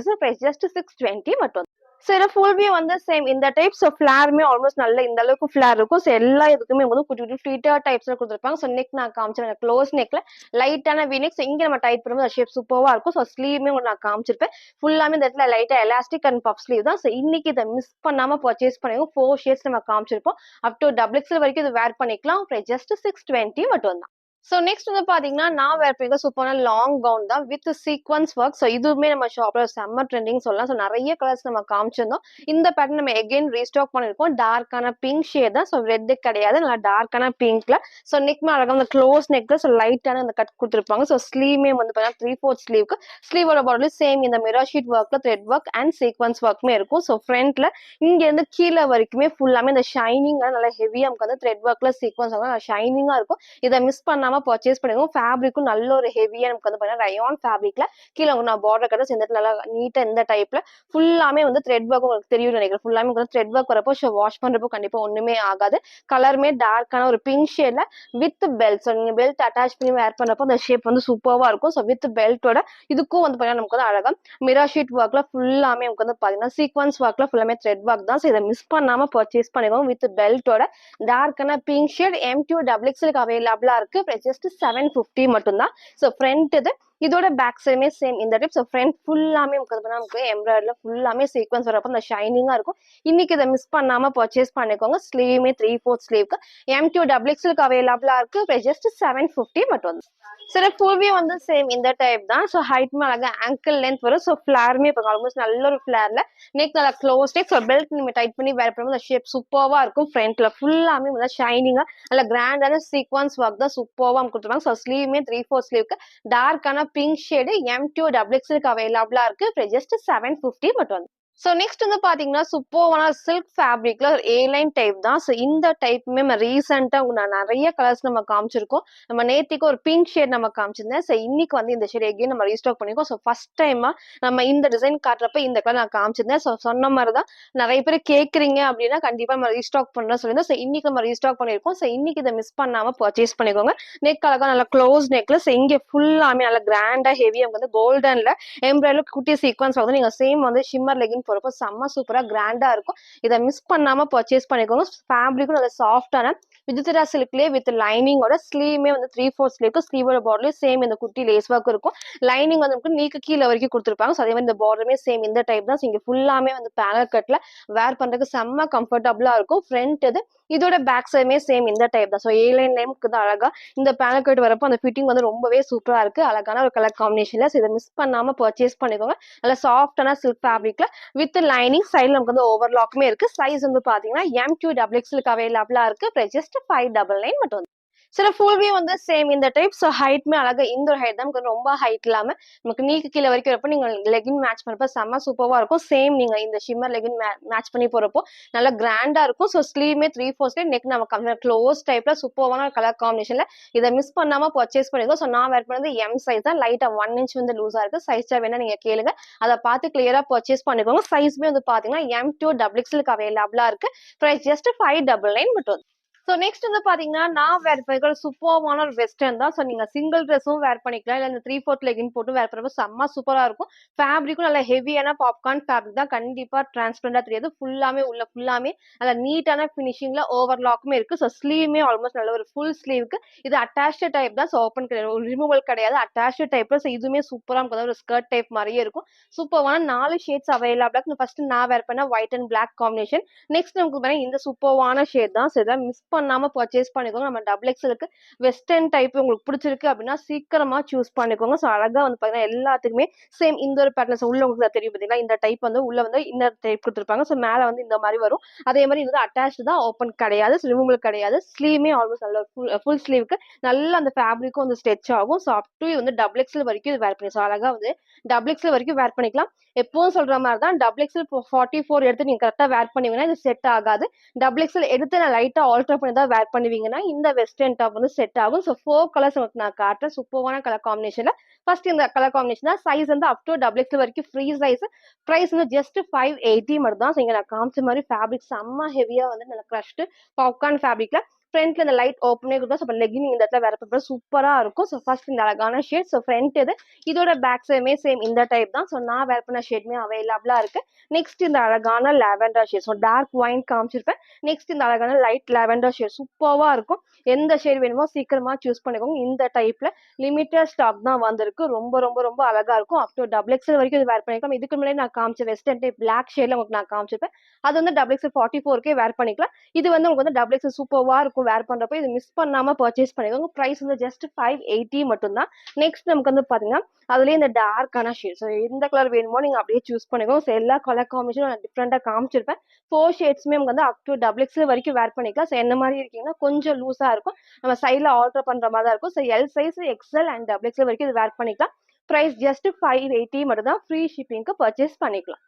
Speaker 1: ஜஸ்ட் 620 மட்டும். ஸோ இதில் ஃபுல் வியூ வந்து சேம் இந்த டைப். ஸோ ஃபிளாருமே ஆல்மோஸ்ட் நல்ல இந்த அளவுக்கு ஃபிளார் இருக்கும். ஸோ எல்லா இதுக்குமே வந்து குட்டி குட்டி ஃபிளீட்டர் டைப்ஸ்ல கொடுத்துருப்பாங்க. ஸோ நெக் நான் காமிச்சிருக்கேன். க்ளோஸ் நெக்ல லைட்டான வீனெக். ஸோ இங்கே நம்ம டைட் பண்ணும்போது ஷேப் சூப்பராக இருக்கும். ஸோ ஸ்லீவ்மே உங்களுக்கு நான் காமிச்சிருப்பேன். ஃபுல்லாமே இந்த இடத்துல லைட்டா எலாஸ்டிக் அண்ட் பஃப் ஸ்லீவ் தான். ஸோ இன்னைக்கு இதை மிஸ் பண்ணாம பர்ச்சேஸ் பண்ணிக்கோங்க. 4 ஷேட்ஸ் நம்ம காமிச்சிருப்போம். அப் டு டபுள் எக்ஸ்எல் வரைக்கும் இது வேர் பண்ணிக்கலாம். ஜஸ்ட் 620 மட்டும் தான். ஸோ நெக்ஸ்ட் வந்து பாத்தீங்கன்னா நான் வேர் பண்ணிக்க சூப்பரான லாங் கவுன் தான் வித் சீக்வன்ஸ் ஒர்க். ஸோ இதுவுமே நம்ம ஷாப்ல செம்ம ட்ரெண்டிங் சொல்லலாம். ஸோ நிறைய கலர்ஸ் நம்ம காமிச்சிருந்தோம். இந்த பேட்டர்ன் நம்ம எகைன் ரீஸ்டாக் பண்ணிருக்கோம். டார்க்கான பிங்க் ஷேட் தான். ஸோ ரெட் கிடையாது, நல்லா டார்க்கான பிங்க்ல. ஸோ நெக் அழகா அந்த க்ளோஸ் நெக்ல ஸோ லைட்டான அந்த கட் கொடுத்துருப்பாங்க. ஸோ ஸ்லீவ்மே வந்து பாத்தீங்கன்னா 3/4 ஸ்லீவ்க்கு ஸ்லீவோட பாடல சேம் இந்த மிரர் ஷீட் ஒர்க்ல த்ரெட் ஒர்க் அண்ட் சீக்வன்ஸ் ஒர்க்குமே இருக்கும். ஸோ ஃப்ரண்ட்ல இங்க இருந்து கீழே வரைக்குமே ஃபுல்லாமே இந்த ஷைனிங் நல்லா ஹெவியா நமக்கு வந்து த்ரெட் ஒர்க்ல சீக்வன்ஸ் ஷைனிங்கா இருக்கும். இதை மிஸ் பண்ணாம பர்ச்சேஸ் பண்ணிக்கோங்க. ஃபேப்ரிக்கும் நல்ல ஒரு ஹெவியா நமக்கு வந்து பாத்தீங்கன்னா ரயான் ஃபேப்ரிக்ல கீழே நான் பார்டர் கட்ட இந்த நல்லா நீட்டா இந்த டைப்ல ஃபுல்லாமே வந்து த்ரெட் ஒர்க் உங்களுக்கு தெரியும் நினைக்கிறேன். ஃபுல்லாமே வந்து த்ரெட் ஒர்க் வரப்போ வாஷ் பண்றப்போ கண்டிப்பா ஒண்ணுமே ஆகாது. கலருமே டார்க்கான ஒரு பிங்க் ஷேட்ல வித் பெல்ட். ஸோ நீங்க பெல்ட் அட்டாச் பண்ணி வேர் பண்றப்போ அந்த ஷேப் வந்து சூப்பர்வா இருக்கும். ஸோ வித் பெல்ட்டோட இதுக்கும் வந்து பாத்தீங்கன்னா நமக்கு வந்து அழகா மிரர் ஷீட் ஒர்க்ல ஃபுல்லாமே நமக்கு வந்து பாத்தீங்கன்னா சீக்வன்ஸ் ஒர்க்ல ஃபுல்லாமே த்ரெட் ஒர்க் தான். ஸோ இதை மிஸ் பண்ணாம பர்ச்சேஸ் பண்ணிக்கோங்க. வித் பெல்ட்டோட டார்க்கான பிங்க் ஷேட் M2 டபுள் எக்ஸ்எலுக்கு அவைலபிளா இருக்கு. ஜஸ்ட் 750 மட்டும் தான். ஸோ ஃப்ரண்ட் இது. இதோட பேக் சைடுமே சேம் இந்த டைப். ஸோ ஃப்ரண்ட் ஃபுல்லாமே நமக்கு எம்ப்ராய்டரில ஃபுல்லாமே சீக்வன்ஸ் வரப்போ அந்த ஷைனிங்கா இருக்கும். இன்னைக்கு இதை மிஸ் பண்ணாம பர்ச்சேஸ் பண்ணிக்கோங்க. ஸ்லீவுமே 3/4 ஸ்லீவ்க்கு M2 டபுள் எக்ஸ்எலுக்கு அவைலபிளா இருக்கு. ஜஸ்ட் 750 மட்டும். சில ஃபுல்வே வந்து சேம் இந்த டைப் தான். ஸோ ஹைட்மே அழகா ஆங்கிள் லென்த் வரும். ஸோ ஃபிளாருமே இப்போ ஆல்மோஸ்ட் நல்ல ஒரு ஃபிளார்ல நெக் நல்லா க்ளோஸ் நெக். ஸோ பெல்ட் நம்ம டைட் பண்ணி வேர் பண்ணும்போது அந்த ஷேப் சூப்பர்வா இருக்கும். ஃப்ரண்ட்ல ஃபுல்லாமே நல்லா ஷைனிங்கா நல்ல கிராண்டான சீக்வன்ஸ் ஒர்க் தான் சூப்பர்வா கொடுத்துருவாங்க. ஸோ ஸ்லீவ்மே 3/4 ஸ்லீவ்க்கு டார்க்கான பிங்க் ஷேடு M2 டபுள் எக்ஸ்எலுக்கு அவைலபிளா இருக்கு. ஜஸ்ட் 750 மட்டும். ஸோ நெக்ஸ்ட் வந்து பாத்தீங்கன்னா சூப்பர்வான சில்க் ஃபேப்ரிக்ல ஒரு A-லைன் டைப் தான். ஸோ இந்த டைப்புமே நம்ம ரீசெண்டா நிறைய கலர்ஸ் நம்ம காமிச்சிருக்கோம். நம்ம நேத்திக்கு ஒரு பிங்க் ஷேட் நம்ம காமிச்சிருந்தேன். ஸோ இன்னைக்கு வந்து இந்த ஷேட் எகைன் நம்ம ரீஸ்டாக் பண்ணிருக்கோம். ஸோ ஃபர்ஸ்ட் டைமா நம்ம இந்த டிசைன் காட்டுறப்ப இந்த கலர் நான் காமிச்சிருந்தேன். ஸோ சொன்ன மாதிரி தான் நிறைய பேர் கேட்குறீங்க அப்படின்னா கண்டிப்பா நம்ம ரீஸ்டாக் பண்றோம் சொல்லியிருந்தோம். ஸோ இன்னைக்கு நம்ம ரீஸ்டாக் பண்ணிருக்கோம். ஸோ இன்னைக்கு இதை மிஸ் பண்ணாம பர்ச்சேஸ் பண்ணிக்கோங்க. நெக் அழகா நல்லா க்ளோஸ் நெக்ல. ஸோ இங்கே ஃபுல்லாமே நல்லா கிராண்டா ஹெவியா வந்து கோல்டன்ல எம்ப்ராய்டரி குட்டி சீக்வன்ஸ் வந்து நீங்க சேம் வந்து ஷிம்மர் லெகின் போறப்போ செம்ம சூப்பரா கிராண்டா இருக்கும். இதை மிஸ் பண்ணாம பர்ச்சேஸ் பண்ணிக்கோங்க. ஃபேப்ரிக்கும் நல்ல சாஃப்டான விஜித்ரா சில்க்லயே வித் லைனிங்கோட ஸ்லீவ்மே வந்து 3/4 ஸ்லீவ்க்கு ஸ்லீவோட பார்டர்லயும் சேம் இந்த குட்டி லேஸ் ஒர்க் இருக்கும். லைனிங் வந்து நமக்கு நீக்கு கீழே வரைக்கும் கொடுத்துருப்பாங்க. அதே மாதிரி இந்த பார்டருமே சேம் இந்த டைப் தான். இங்க ஃபுல்லாமே வந்து பேனல் கட்ல வேர் பண்றதுக்கு செம்ம கம்ஃபர்டபுளா இருக்கும். ஃப்ரண்ட் இது. இதோட பேக் சைடுமே சேம் இந்த டைப் தான். ஸோ A-லைன் லைனுக்கு தான் அழகா இந்த பேனல் கட் வரப்போ அந்த ஃபிட்டிங் வந்து ரொம்பவே சூப்பரா இருக்கு. அழகான ஒரு கலர் காம்பினேஷன்ல. இதை மிஸ் பண்ணாம பர்ச்சேஸ் பண்ணிக்கோங்க. நல்ல சாஃப்டான சில்க் ஃபேப்ரிக்ல வித் லைனிங் சைடுல நமக்கு வந்து ஓவர்லாக்குமே இருக்கு. சைஸ் வந்து பாத்தீங்கன்னா M2 டபுள் எக்ஸ்எலுக்கு அவைலபிளா இருக்கு. ஜஸ்ட் 599 மட்டும். சில ஃபுல்வே வந்து சேம் இந்த டைப். ஸோ ஹைட்மே அழகா இந்த ஒரு ஹைட் தான் நமக்கு ரொம்ப ஹைட் இல்லாம நமக்கு நீக்கு கீழே வரைக்கும் வரப்போ நீங்க லெகின் மேட்ச் பண்றப்ப செம்ம சூப்பரா இருக்கும். சேம் நீங்க இந்த ஷிம்மர் லெகின் மேட்ச் பண்ணி போறப்போ நல்லா கிராண்டா இருக்கும். ஸோ ஸ்லீவ்மே 3/4 நெக் நமக்கு க்ளோஸ் டைப்ல சூப்பரான கலர் காம்பினேஷன்ல இதை மிஸ் பண்ணாம பர்ச்சேஸ் பண்ணிக்கோ. ஸோ நான் வேர் பண்ணது M சைஸ் தான். லைட்டா 1 inch வந்து லூஸா இருக்கு. சைஸா வேணா நீங்க கேளுங்க. அதை பார்த்து கிளியரா பர்ச்சேஸ் பண்ணிக்கோங்க. சைஸ்மே வந்து பாத்தீங்கன்னா M2 டபுள் எக்ஸ்எலுக்கு அவைலபிளா இருக்கு. பிரைஸ் ஜஸ்ட் 599 மட்டும். ஸோ நெக்ஸ்ட் வந்து பாத்தீங்கன்னா, நான் வேர் பண்ணிக்கிற சூப்பர்வான ஒரு வெஸ்டர்ன் தான். ஸோ நீங்க சிங்கிள் ட்ரெஸ்ஸும் வேர் பண்ணிக்கலாம். இல்ல இந்த 3/4 லெகின் போட்டு வேர் பண்றப்போ செம்ம சூப்பரா இருக்கும். ஃபேப்ரிக்கும் நல்ல ஹெவியான பாப்கார்ன் ஃபேப்ரிக் தான். கண்டிப்பா டிரான்ஸ்பரண்டா தெரியாது. ஃபுல்லாமே உள்ள ஃபுல்லாமே நல்ல நீட்டான ஃபினிஷிங்ல ஓவர்லாக்குமே இருக்கு. ஸோ ஸ்லீவுமே ஆல்மோஸ்ட் நல்ல ஒரு ஃபுல் ஸ்லீவுக்கு இது அட்டாச்டு டைப் தான். ஸோ ஓப்பன் கிடையாது. ஒரு ரிமூவல் கிடையாது. அட்டாச்டு டைப்ல. ஸோ இதுவுமே சூப்பரா இருக்கும். அதாவது ஒரு ஸ்கர்ட் டைப் மாரியே இருக்கும். சூப்பர்வான 4 ஷேட்ஸ் அவைலபிளா இருக்கு. ஃபர்ஸ்ட் நான் வேர் பண்ண white and black combination. Next நமக்கு பாத்தீங்கன்னா இந்த சூப்பர்வான ஷேட் தான். ஸோ இதெல்லாம் மிஸ் பண்ணாம பர்ச்சேஸ் பண்ணிக்கோங்க. நம்ம டபுள் எக்ஸ்எலுக்கு வெஸ்டர்ன் டைப் உங்களுக்கு பிடிச்சிருக்கு அப்படின்னா சீக்கிரமா சூஸ் பண்ணிக்கோங்க. ஸோ அழகா வந்து பாத்தீங்கன்னா எல்லாத்துக்குமே சேம் இந்த ஒரு பேட்டர்ன்ஸ் உள்ள உங்களுக்கு தெரியும் பாத்தீங்களா, இந்த டைப் வந்து உள்ள வந்து இன்னர் டைப் கொடுத்துருப்பாங்க. ஸோ மேல வந்து இந்த மாதிரி வரும். அதே மாதிரி இது அட்டாச் தான், ஓப்பன் கிடையாது, ரிமூவல் கிடையாது. ஸ்லீவுமே ஆல்மோஸ்ட் நல்ல ஃபுல் ஸ்லீவுக்கு நல்ல அந்த ஃபேப்ரிக்கும் வந்து ஸ்ட்ரெச் ஆகும். ஸோ அப் டு வந்து டபுள் எக்ஸ்எல் வரைக்கும் இது வேர் பண்ணி ஸோ அழகா வந்து டபுள் எக்ஸ்எல் வரைக்கும் வேர் பண்ணிக்கலாம். எப்பவும் சொல்ற மாதிரி தான் டபுள் எக்ஸ்எல் 44 எடுத்து நீங்க கரெக்டா வேர் பண்ணுவீங்கன்னா இது செட் ஆகாது. டபுள் எக்ஸ்எல் எடுத்து நான் லைட்டா ஆல்டர் பண்ணி தான் வேர் பண்ணுவீங்கன்னா இந்த வெஸ்டர்ன் டாப் வந்து செட் ஆகும். ஸோ 4 கலர்ஸ் உங்களுக்கு நான் காட்டுறேன். சூப்பரான கலர் காம்பினேஷன்ல ஃபர்ஸ்ட் இந்த கலர் காம்பினேஷன் தான். சைஸ் வந்து அப் டு டபுள் எக்ஸ்எல் வரைக்கும் ஃப்ரீ சைஸ். பிரைஸ் வந்து ஜஸ்ட் 580 மட்டும் தான். ஸோ இங்க நான் காமிச்ச மாதிரி ஃபேப்ரிக் செம்ம ஹெவியா வந்து நல்ல க்ரஷ்டு பாப்கார்ன் ஃபேப்ரிக்ல ஃப்ரண்ட்ல இந்த லைட் ஓப்பனே கொடுத்தா ஸோ லெகின் இந்த இடத்துல வேற பேப்பர் சூப்பரா இருக்கும். ஸோ ஃபர்ஸ்ட் இந்த அழகான ஷேட். ஸோ ஃப்ரண்ட் இது இதோட பேக் சைடுமே சேம் இந்த டைப் தான். ஸோ நான் வேர் பண்ண ஷேட்மே அவைலபிளா இருக்கு. நெக்ஸ்ட் இந்த அழகான lavender shade. So dark wine காமிச்சிருப்பேன். நெக்ஸ்ட் இந்த அழகான லைட் லாவெண்டர் ஷேட் சூப்பரா இருக்கும். எந்த ஷேட் வேணுமோ சீக்கிரமா சூஸ் பண்ணிக்கோங்க. இந்த டைப்ல லிமிட்டட் ஸ்டாக் தான் வந்திருக்கு. ரொம்ப ரொம்ப ரொம்ப அழகா இருக்கும். அப் டு டபுள் எக்ஸ்எல் வரைக்கும் இது வேர் பண்ணிக்கலாம். இதுக்கு முன்னாடி நான் காமிச்ச வெஸ்டர்ன் டைப் பிளாக் ஷேட்ல உங்களுக்கு நான் காமிச்சிருப்பேன். அது வந்து டபுள் எக்ஸ்எல் 44 வேர் பண்ணிக்கலாம். இது வந்து உங்களுக்கு வந்து டபுள் எக்ஸ்எல் சூப்பரா இருக்கும் வேர் பண்றப்போ. இது மிஸ் பண்ணாம பர்ச்சேஸ் பண்ணிக்கோங்க. பிரைஸ் வந்து ஜஸ்ட் 580 மட்டும் தான். நெக்ஸ்ட் நமக்கு வந்து பாத்தீங்கன்னா அதுலயே இந்த டார்க்கான ஷேட். ஸோ எந்த கலர் வேணுமோ நீங்க அப்படியே சூஸ் பண்ணிக்கோங்க. ஸோ எல்லா கலர் காம்பினேஷனும் நான் டிஃப்ரெண்டா காமிச்சிருப்பேன். 4 ஷேட்ஸ்மே நமக்கு வந்து அப் டு டபுள் எக்ஸ்எல் வரைக்கும் வேர் பண்ணிக்கலாம். ஸோ என்ன மாதிரி இருக்கீங்கன்னா கொஞ்சம் லூஸா இருக்கும். நம்ம சைட்ல ஆல்டர் பண்ற மாதிரி தான் இருக்கும். So L size, XL and double XL வரைக்கும் இது வேர் பண்ணிக்கலாம். பிரைஸ் ஜஸ்ட் 580 மட்டும் தான். ஃப்ரீ ஷிப்பிங்க்கு பர்ச்சேஸ் பண்ணிக்கலாம்.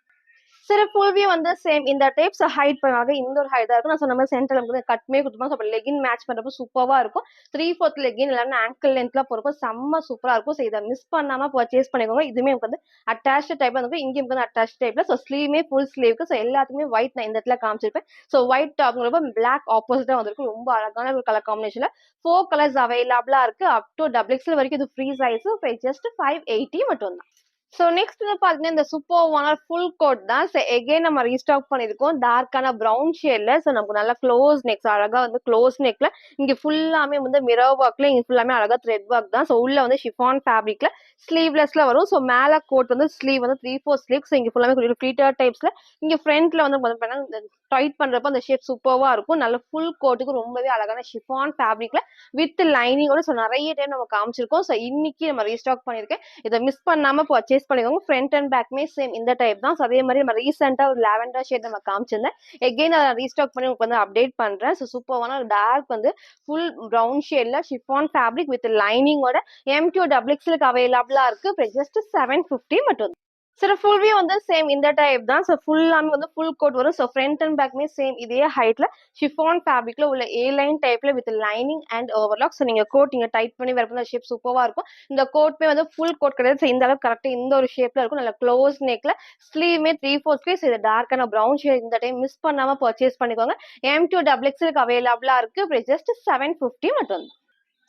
Speaker 1: சரி, ஃபுல் வியூ வந்து சேம் இந்த டைப்ஸ் ஹைட் பண்ணாங்க. இந்த ஒரு ஹைட் தான் இருக்கும். நான் சொன்ன மாதிரி சென்டர்ல வந்து கட்மே கொடுத்துருப்பாங்க. ஸோ லெகின் மேட்ச் பண்றப்போ சூப்பரா இருக்கும். 3/4 லெகின் இல்லைன்னா ஆங்கிள் லென்த்ல போறப்போ செம்ம சூப்பரா இருக்கும். ஸோ இதை மிஸ் பண்ணாம பர்ச்சேஸ் பண்ணிக்கோங்க. இதுவுமே எனக்கு வந்து அட்டாச் டைப்ல வந்து இங்கே வந்து அட்டாச் டைப்ல. ஸோ ஸ்லீவுமே ஃபுல் ஸ்லீவுக்கு. ஸோ எல்லாத்துக்குமே ஒயிட் நான் இந்த இடத்துல காமிச்சிருப்பேன். ஸோ ஒயிட் டாப்ங்கிறப்ப பிளாக் ஆப்போசிட்டா வந்திருக்கு. ரொம்ப அழகான ஒரு கலர் காம்பினேஷன்ல 4 கலர்ஸ் அவைலபிளா இருக்கு. அப் டு டபுள் எக்ஸ்எல் வரைக்கும் இது ஃப்ரீ சைஸ். ஜஸ்ட் 580 மட்டும் தான். ஸோ நெக்ஸ்ட் வந்து பாத்தீங்கன்னா இந்த சூப்பர்வான ஃபுல் கோட் தான். ஸோ எகைன் நம்ம ரீஸ்டாக் பண்ணிருக்கோம் டார்க்கான ப்ரௌன் ஷேட்ல. ஸோ நமக்கு நல்லா க்ளோஸ் நெக்ஸ் அழகா வந்து க்ளோஸ் நெக்ல இங்க ஃபுல்லாமே வந்து மிரர் ஒர்க்ல இங்க ஃபுல்லாமே அழகா த்ரெட் ஒர்க் தான். ஸோ உள்ள வந்து ஷிஃபான் ஃபேப்ரிக்ல ஸ்லீவ்லெஸ்ல வரும். ஸோ மேல கோட் வந்து ஸ்லீவ் வந்து 3/4 ஸ்லீவ். ஸோ இங்க ஃபுல்லாமே ஃபிளீட்டர் டைப்ஸ்ல இங்க ஃப்ரண்ட்ல வந்து டைட் பண்றப்ப அந்த ஷேப் சூப்பர்வா இருக்கும். நல்ல ஃபுல் கோட்டுக்கு ரொம்பவே அழகான ஷிஃபான் ஃபேப்ரிக்ல வித் லைனிங்கோட. ஸோ நிறைய டைம் நம்ம காமிச்சிருக்கோம். ஸோ இன்னைக்கு நம்ம ரீஸ்டாக் பண்ணிருக்கேன். இதை மிஸ் பண்ணாம பர்ச்சேஸ் பண்ணிக்கோங்க. ஃப்ரண்ட் அண்ட் பேக்மே சேம் இந்த டைப் தான். ஸோ அதே மாதிரி நம்ம ரீசெண்டா ஒரு லாவெண்டர் ஷேட் நம்ம காமிச்சிருந்தேன். எகைன் அதை ரீஸ்டாக் பண்ணி உங்களுக்கு வந்து அப்டேட் பண்றேன். ஸோ சூப்பரான டார்க் வந்து ஃபுல் ப்ரௌன் ஷேட்ல ஷிஃபான் ஃபேப்ரிக் வித் லைனிங்கோட M2 டபுள் எக்ஸ்எலுக்கு அவைலபிளா இருக்கு. ஜஸ்ட் 750 மட்டும். சரி, ஃபுல் வியூ வந்து சேம் இந்த டைப் தான். ஸோ ஃபுல்லாமே வந்து ஃபுல் கோட் வரும். ஸோ ஃப்ரண்ட் அண்ட் பேக்மே சேம் இதே ஹைட்ல ஷிஃபான் ஃபேப்ரிக்ல உள்ள ஏ லைன் டைப்ல with lining and overlock. So நீங்க கோட் நீங்க டைட் பண்ணி வேற பண்ண ஷேப் சூப்பரா இருக்கும். இந்த கோட்மே வந்து ஃபுல் கோட் கிடையாது. ஸோ இந்த அளவுக்கு கரெக்டா இந்த ஒரு ஷேப்ல இருக்கும். நல்ல க்ளோஸ் நெக்ல ஸ்லீவ்மே 3/4 ஸ்லீவ்ஸ். இது டார்க்கான ப்ரௌன் ஷேட். இந்த டைம் மிஸ் பண்ணாம பர்ச்சேஸ் பண்ணிக்கோங்க. M2 டபுள் எக்ஸ்எலுக்கு அவைலபிளா இருக்கு. ஜஸ்ட் 750 மட்டும்.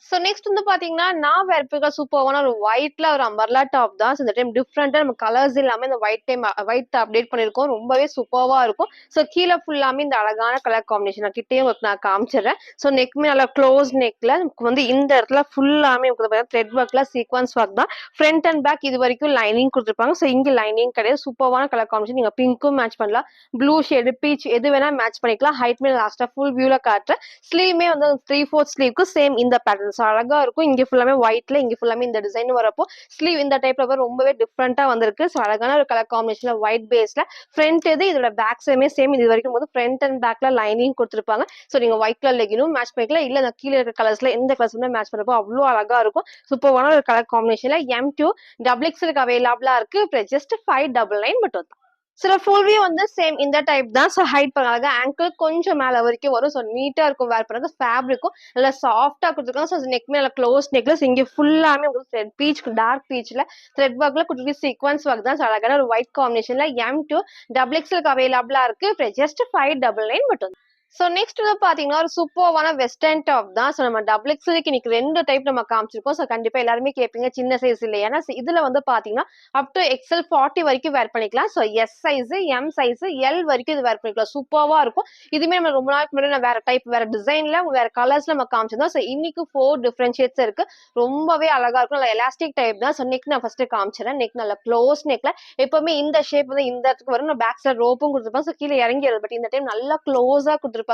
Speaker 1: ஸோ நெக்ஸ்ட் வந்து பாத்தீங்கன்னா நான் வேர் பண்ணிருக்க சூப்பரான ஒரு ஒயிட்ல ஒரு அம்பர்லா டாப் தான். ஸோ இந்த டைம் டிஃப்ரெண்டா நம்ம கலர்ஸ் இல்லாம இந்த ஒயிட் அப்டேட் பண்ணிருக்கோம். ரொம்பவே சூப்பரா இருக்கும். ஸோ கீழே ஃபுல்லாமே இந்த அழகான கலர் காம்பினேஷன் கிட்டே நான் காமிச்சிடுறேன். ஸோ நெக்மே நல்லா க்ளோஸ் நெக்ல நமக்கு வந்து இந்த இடத்துல ஃபுல்லாமே த்ரெட் ஒர்க்ல சீக்வன்ஸ் ஒர்க் தான். ஃப்ரண்ட் அண்ட் பேக் இது வரைக்கும் லைனிங் கொடுத்துருப்பாங்க. ஸோ இங்க லைனிங் கிடையாது. சூப்பரான கலர் காம்பினேஷன். நீங்க பிங்க்கும் மேட்ச் பண்ணலாம், ப்ளூ ஷேடு, பீச் எது வேணா மேட்ச் பண்ணிக்கலாம். ஹைட்மே லாஸ்டா ஃபுல் வியூல காட்டுறேன். ஸ்லீவ்மே வந்து 3/4 ஸ்லீவ்க்கு சேம் இந்த பேட்டர்ன். அழகா இருக்கும். இங்க ஃபுல்லாமே ஒயிட்ல இங்க ஃபுல்லாமே இந்த டிசைன் வரப்போ ஸ்லீவ் இந்த டைப்ல ரொம்பவே டிஃப்ரெண்டா வந்திருக்கு. ஸோ அழகான ஒரு கலர் காம்பினேஷன்ல ஒயிட் பேஸ்ல ஃப்ரண்ட் இது இதோட பேக் சைடுமே சேம் இது வரைக்கும் வந்து ஃப்ரண்ட் அண்ட் பேக்ல லைனிங் கொடுத்துருப்பாங்க. ஸோ நீங்க ஒயிட் கலர் லெகினும் மேட்ச் பண்ணிக்கலாம். இல்ல கீழே இருக்க கலர்ஸ்ல எந்த கலர்ஸ்மே மேட்ச் பண்றப்போ அவ்வளோ அழகா இருக்கும். சூப்பரான ஒரு கலர் காம்பினேஷன்ல M2 டபுள் எக்ஸ்எலுக்கு அவைலபிளா இருக்கு. ஜஸ்ட் 599 மட்டும் தான். சில ஃபுல் வியூ வந்து சேம் இந்த டைப் தான். ஸோ ஹைட் பண்ணாங்க ஆங்கிள் கொஞ்சம் மேல வரைக்கும் வரும். ஸோ நீட்டா இருக்கும் வேர் பண்ணாங்க. ஃபேப்ரிக்கும் நல்லா சாஃப்டா கொடுத்துருக்காங்க. ஸோ நெக் மேல க்ளோஸ் நெக்லஸ் இங்க ஃபுல்லாமே உங்களுக்கு பீச் டார்க் பீச்ல த்ரெட் ஒர்க்ல குட்டி சீக்வன்ஸ் ஒர்க் தான். ஸோ அழகான ஒரு ஒயிட் காம்பினேஷன்ல M2 டபுள் எக்ஸ்எலுக்கு அவைலபிளா இருக்கு. ஜஸ்ட் 599 மட்டும். ஸோ நெக்ஸ்ட் வந்து பாத்தீங்கன்னா ஒரு சூப்பர்வான வெஸ்டர்ன் டாப் தான். ஸோ நம்ம டபுள் எக்ஸ்எல்க்கு இன்னைக்கு 2 டைப் நம்ம காமிச்சிருக்கோம். ஸோ கண்டிப்பா எல்லாருமே கேட்பீங்க சின்ன சைஸ் இல்ல. ஏன்னா இதுல வந்து பாத்தீங்கன்னா அப் டு எக்ஸ்எல் 40 வரைக்கும் வேர் பண்ணிக்கலாம். So S size, M size, L வரைக்கும் இது வேர் பண்ணிக்கலாம். சூப்பர்வா இருக்கும். இதுமே நம்ம ரொம்ப நாளைக்கு முன்னாடி வேற டைப், வேற டிசைன்ல, வேற கலர்ஸ்ல நம்ம காமிச்சிருந்தோம். ஸோ இன்னைக்கு 4 டிஃபரன்ஷியேட்ஸ் இருக்கு. ரொம்பவே அழகா இருக்கும். நல்ல எலாஸ்டிக் டைப் தான். ஸோ நெக் நான் ஃபர்ஸ்ட் காமிச்சிடறேன். நெக் நல்ல க்ளோஸ் நெக்ல எப்பவுமே இந்த ஷேப் வந்து இந்த இடத்துக்கு வரும். பேக் சைட் ரோப்பும் கொடுத்துருப்பாங்க. ஸோ கீழே இறங்கி வருது. பட் இந்த டைம் நல்லா க்ளோஸா கொடுத்துருப்பாங்க.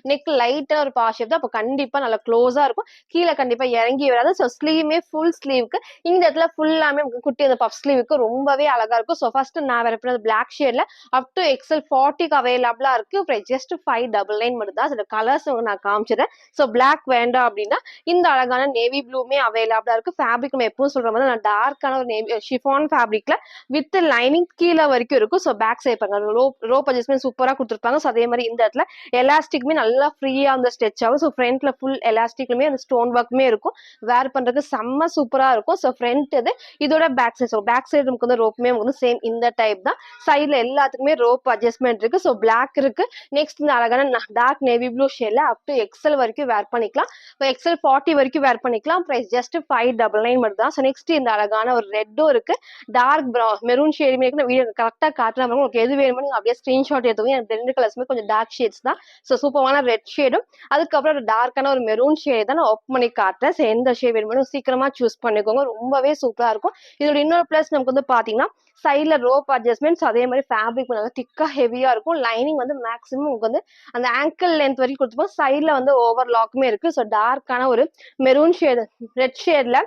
Speaker 1: நெக் லைட்டா ஒரு பா ஷேப் தான். அப்போ கண்டிப்பா நல்லா க்ளோஸா இருக்கும். கீழே கண்டிப்பா இறங்கி வராது. ஸோ ஸ்லீவுமே ஃபுல் ஸ்லீவுக்கு இந்த இடத்துல ஃபுல்லாமே குட்டி அந்த பஃப் ஸ்லீவுக்கு ரொம்பவே அழகா இருக்கும். ஸோ ஃபர்ஸ்ட் நான் வேற பிளாக் ஷேட்ல அப் டு எக்ஸ்எல் 40க்கு அவைலபிளா இருக்கு. ஜஸ்ட் 599 மட்டும் தான். கலர்ஸ் நான் காமிச்சிடுறேன். ஸோ பிளாக் வேண்டாம் அப்படின்னா இந்த அழகான நேவி ப்ளூமே அவைலபிளா இருக்கு. ஃபேப்ரிக் நம்ம எப்பவும் சொல்ற மாதிரி நான் டார்க்கான ஒரு நேவி ஷிஃபான் ஃபேப்ரிக்ல வித் லைனிங் கீழே வரைக்கும் இருக்கும். ஸோ பேக் சைட் பாருங்க ரோப் அட்ஜஸ்ட்மெண்ட் சூப்பரா கொடுத்துருப்பாங்க. ஸோ அதே மாதிரி இந்த இடத்துல எலாஸ்டிக்மே நல்லா ஃப்ரீயா அந்த ஸ்ட்ரெச் ஆகும். ஸோ ஃப்ரண்ட்ல ஃபுல் எலாஸ்டிக்லுமே அந்த ஸ்டோன் ஒர்க்குமே இருக்கும். வேர் பண்றதுக்கு செம்ம சூப்பரா இருக்கும். ஸோ ஃப்ரண்ட் இது இதோட back side. So back side நமக்கு வந்து ரோப்புமே வந்து சேம் இந்த டைப் தான். சைட்ல எல்லாத்துக்குமே ரோப் அட்ஜஸ்ட்மெண்ட் இருக்கு. ஸோ பிளாக் இருக்கு. நெக்ஸ்ட் இந்த அழகான டார்க் நேவி ப்ளூ ஷேட்ல அப் டு எக்ஸ்எல் வரைக்கும் வேர் பண்ணிக்கலாம். எக்ஸ்எல் 40 வரைக்கும் வேர் பண்ணிக்கலாம். பிரைஸ் ஜஸ்ட் 599 மட்டும் தான். ஸோ நெக்ஸ்ட் இந்த அழகான ஒரு ரெட்டும் இருக்கு. டார்க் ப்ரௌன் மெரூன் ஷேடுமே இருக்கு. நான் வீடியோ கரெக்டா காட்டுறேன். உங்களுக்கு எது வேணுமோ நீங்க அப்படியே ஸ்கிரீன்ஷாட் எடுத்துக்கோங்க. எனக்கு 2 கலர்ஸுமே கொஞ்சம் டார்க் ஷேட்ஸ் தான். ஸோ சூப்பரான ரெட் ஷேடும் அதுக்கப்புறம் ஒரு டார்க்கான ஒரு மெரூன் ஷேட் தான் நான் ஓப்பன் பண்ணி காட்டுறேன். ஸோ எந்த ஷேட் வேணுமோ சீக்கிரமா சூஸ் பண்ணிக்கோங்க. ரொம்பவே சூப்பரா இருக்கும். இதோட இன்னொரு பிளஸ் நமக்கு வந்து பாத்தீங்கன்னா சைட்ல ரோப் அட்ஜஸ்ட்மெண்ட்ஸ் அதே மாதிரி ஃபேப்ரிக் நல்லா திக்கா ஹெவியா இருக்கும். லைனிங் வந்து மேக்ஸிமம் உங்களுக்கு வந்து அந்த ஆங்கிள் லென்த் வரைக்கும் கொடுத்துப்போம். சைட்ல வந்து ஓவர் லாக்குமே இருக்கு. ஸோ டார்க்கான ஒரு மெரூன் ஷேட் ரெட் ஷேட்ல.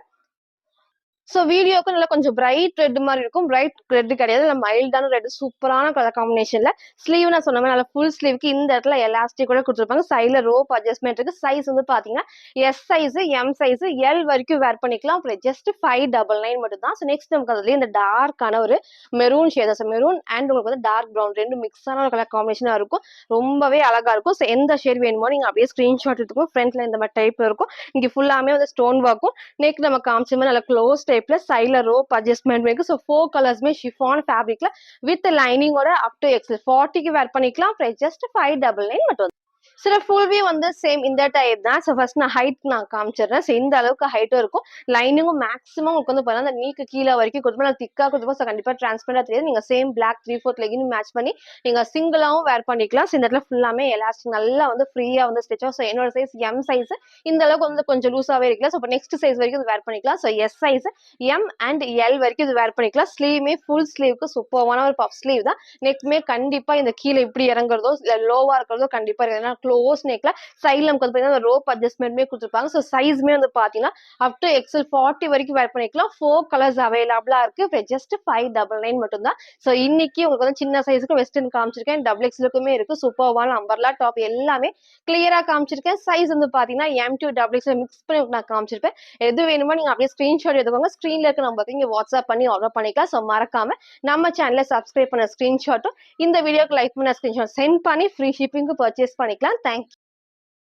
Speaker 1: ஸோ வீடியோக்கு நல்லா கொஞ்சம் பிரைட் ரெட் மாதிரி இருக்கும். பிரைட் ரெட் கிடையாது, இல்லை மைல்டான ரெட். சூப்பரான கலர் காம்பினேஷன்ல ஸ்லீவ் நான் சொன்ன மாதிரி நல்லா ஃபுல் ஸ்லீவ்க்கு இந்த இடத்துல எலாஸ்டிக் கூட கொடுத்துருப்பாங்க. சைட்ல ரோப் அட்ஜஸ்ட்மெண்ட் இருக்கு. சைஸ் வந்து பாத்தீங்கன்னா S size, M size, L வரைக்கும் வேர் பண்ணிக்கலாம். அப்புறம் ஜஸ்ட் 599 மட்டும் தான். ஸோ நெக்ஸ்ட் நமக்கு அதுலயே இந்த டார்க்கான ஒரு maroon shade. So maroon and உங்களுக்கு வந்து டார்க் ப்ரௌன் ரெண்டு மிக்ஸான ஒரு கலர் காம்பினேஷனா இருக்கும். ரொம்பவே அழகா இருக்கும். ஸோ எந்த ஷேட் வேணுமோ நீங்க அப்படியே ஸ்கிரீன்ஷாட் எடுத்துக்கோ. ஃப்ரண்ட்ல இந்த மாதிரி டைப்ல இருக்கும். இங்க ஃபுல்லாமே வந்து ஸ்டோன் ஒர்க்கும் நெக் நம்ம காமிச்ச மாதிரி நல்ல க்ளோஸ் டைப்ல சைட்ல ரோப் அட்ஜஸ்ட்மெண்ட் இருக்கு. ஸோ 4 கலர்ஸ்மே ஷிஃபான் ஃபேப்ரிக்ல வித் லைனிங்கோட அப் டு எக்ஸ்எல் 40க்கு வேர் பண்ணிக்கலாம். ஜஸ்ட் 599 மட்டும். சில ஃபுல் வியூ வந்து சேம் இந்த டைப் தான். ஸோ ஃபர்ஸ்ட் நான் ஹைட் நான் காமிச்சிடுறேன். ஸோ இந்த அளவுக்கு ஹைட்டும் இருக்கும். லைனிங்கும் மேக்ஸிமம் உங்களுக்கு வந்து பார்த்தீங்கன்னா அந்த நீக்கு கீழே வரைக்கும் கொடுப்போம். நான் திக்காக கொடுப்போம். ஸோ கண்டிப்பாக ட்ரான்ஸ்பரண்டாக தெரியாது. நீங்கள் சேம் பிளாக் 3/4 லெகின் மேட்ச் பண்ணி நீங்கள் சிங்கிளாகவும் வேர் பண்ணிக்கலாம். ஸோ இந்த இடத்துல ஃபுல்லாமே எலாஸ்டிக் நல்லா வந்து ஃப்ரீயாக வந்து ஸ்டிச் ஆகும். ஸோ என்னோட சைஸ் எம் சைஸ் இந்த அளவுக்கு வந்து கொஞ்சம் லூஸாகவே இருக்கலாம். ஸோ இப்போ நெக்ஸ்ட் சைஸ் வரைக்கும் இது வேர் பண்ணிக்கலாம். So S size, M and L வரைக்கும் இது வேர் பண்ணிக்கலாம். ஸ்லீவுமே ஃபுல் ஸ்லீவுக்கு சூப்பரான ஒரு பஃப் ஸ்லீவ் தான். நெக்மே கண்டிப்பாக இந்த கீழே இப்படி இறங்குறதோ இல்லை லோவாக இருக்கிறதோ கண்டிப்பாக ஏன்னா க்ளோஸ் நெக்ல சைட்ல நமக்கு வந்து பாத்தீங்கன்னா ரோப் அட்ஜஸ்ட்மெண்ட்மே கொடுத்துருப்பாங்க. ஸோ சைஸ்மே வந்து பாத்தீங்கன்னா அப் டு எக்ஸ்எல் 40 வரைக்கும் வேர் பண்ணிக்கலாம். 4 கலர்ஸ் அவைலபிளா இருக்கு. ஜஸ்ட் 599 மட்டும் தான். ஸோ இன்னைக்கு உங்களுக்கு வந்து சின்ன சைஸுக்கு வெஸ்டர்ன் காமிச்சிருக்கேன். டபுள் எக்ஸ்எலுக்குமே இருக்கு. சூப்பர்வான அம்பர்லா டாப் எல்லாமே கிளியரா காமிச்சிருக்கேன். சைஸ் வந்து பாத்தீங்கன்னா M2 டபுள் எக்ஸ்எல் மிக்ஸ் பண்ணி நான் காமிச்சிருப்பேன். எது வேணுமோ நீங்க அப்படியே ஸ்கிரீன்ஷாட் எடுத்துக்கோங்க. ஸ்கிரீன்ல இருக்க நம்பருக்கு நீங்க வாட்ஸ்அப் பண்ணி ஆர்டர் பண்ணிக்கலாம். ஸோ மறக்காம நம்ம சேனலை சப்ஸ்கிரைப் பண்ண ஸ்கிரீன்ஷாட்டும் இந்த வீடியோக்கு லைக் பண்ண ஸ்கிரீன்ஷாட் சென்ட் பண்ணி ஃப்ரீ ஷிப்பிங்க்கு பர்ச்சேஸ் பண்ணிக்கலாம். தேங்க்யூ.